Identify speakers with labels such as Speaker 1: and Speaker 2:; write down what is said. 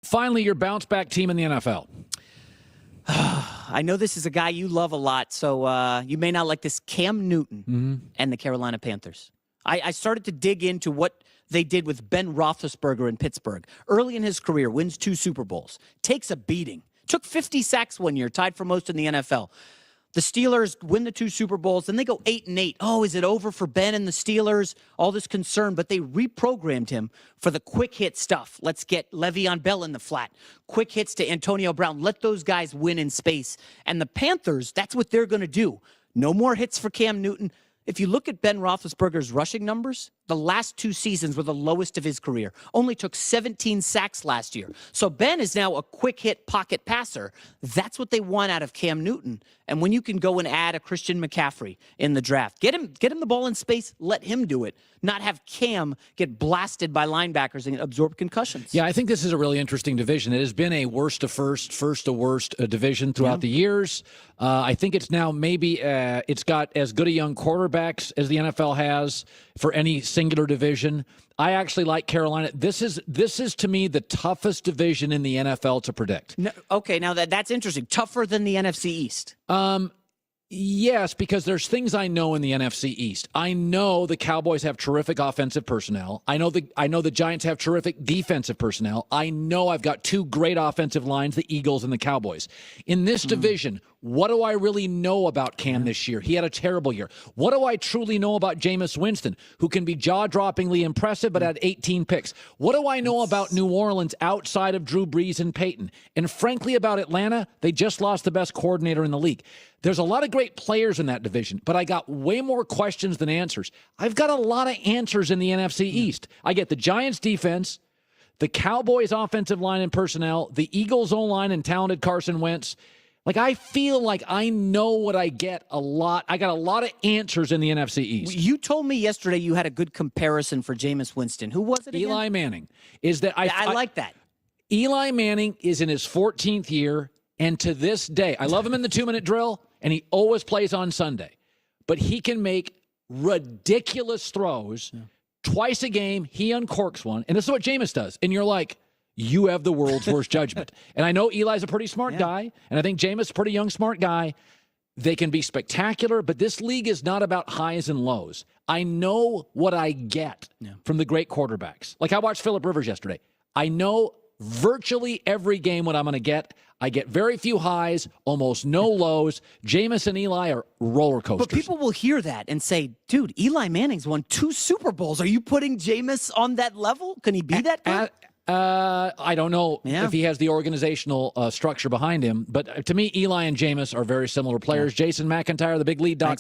Speaker 1: Finally, your bounce-back team in the NFL.
Speaker 2: I know this is a guy you love a lot, so you may not like this. Cam Newton and the Carolina Panthers. I started to dig into what they did with Ben Roethlisberger in Pittsburgh. Early in his career, wins 2 Super Bowls, takes a beating, took 50 sacks one year, tied for most in the NFL. The Steelers win the 2 Super Bowls, then they go 8-8. Oh, is it over for Ben and the Steelers? All this concern, but they reprogrammed him for the quick hit stuff. Let's get Le'Veon Bell in the flat. Quick hits to Antonio Brown. Let those guys win in space. And the Panthers, that's what they're going to do. No more hits for Cam Newton. If you look at Ben Roethlisberger's rushing numbers, the last 2 seasons were the lowest of his career. Only took 17 sacks last year. So Ben is now a quick-hit pocket passer. That's what they want out of Cam Newton. And when you can go and add a Christian McCaffrey in the draft, get him the ball in space, let him do it, not have Cam get blasted by linebackers and absorb concussions.
Speaker 1: Yeah, I think this is a really interesting division. It has been a worst to first to worst division throughout the years. I think it's now maybe it's got as good a young quarterbacks as the NFL has for any singular division. I actually like Carolina. This is to me the toughest division in the NFL to predict.
Speaker 2: No, okay, now that's interesting. Tougher than the NFC East.
Speaker 1: Yes, because there's things I know in the NFC East. I know the Cowboys have terrific offensive personnel. I know the Giants have terrific defensive personnel. I know I've got 2 great offensive lines, the Eagles and the Cowboys. In this division, what do I really know about Cam this year? He had a terrible year. What do I truly know about Jameis Winston, who can be jaw-droppingly impressive but had 18 picks? What do I know about New Orleans outside of Drew Brees and Peyton? And frankly, about Atlanta, they just lost the best coordinator in the league. There's a lot of great players in that division, but I got way more questions than answers. I've got a lot of answers in the NFC East. I get the Giants' defense, the Cowboys' offensive line and personnel, the Eagles' O-line and talented Carson Wentz. Like, I feel like I know what I get a lot. I got a lot of answers in the NFC East.
Speaker 2: You told me yesterday you had a good comparison for Jameis Winston. Who was it again?
Speaker 1: Eli Manning. Is that
Speaker 2: I like that.
Speaker 1: Eli Manning is in his 14th year, and to this day, I love him in the 2-minute drill, and he always plays on Sunday. But he can make ridiculous throws. Twice a game, he uncorks one. And this is what Jameis does. And you're like, you have the world's worst judgment. And I know Eli's a pretty smart guy, and I think Jameis is a pretty young, smart guy. They can be spectacular, but this league is not about highs and lows. I know what I get from the great quarterbacks. Like, I watched Phillip Rivers yesterday. I know virtually every game what I'm going to get. I get very few highs, almost no lows. Jameis and Eli are roller coasters.
Speaker 2: But people will hear that and say, dude, Eli Manning's won 2 Super Bowls. Are you putting Jameis on that level? Can he be that good?
Speaker 1: I don't know if he has the organizational structure behind him. But to me, Eli and Jameis are very similar players. Jason McIntyre, thebiglead.com.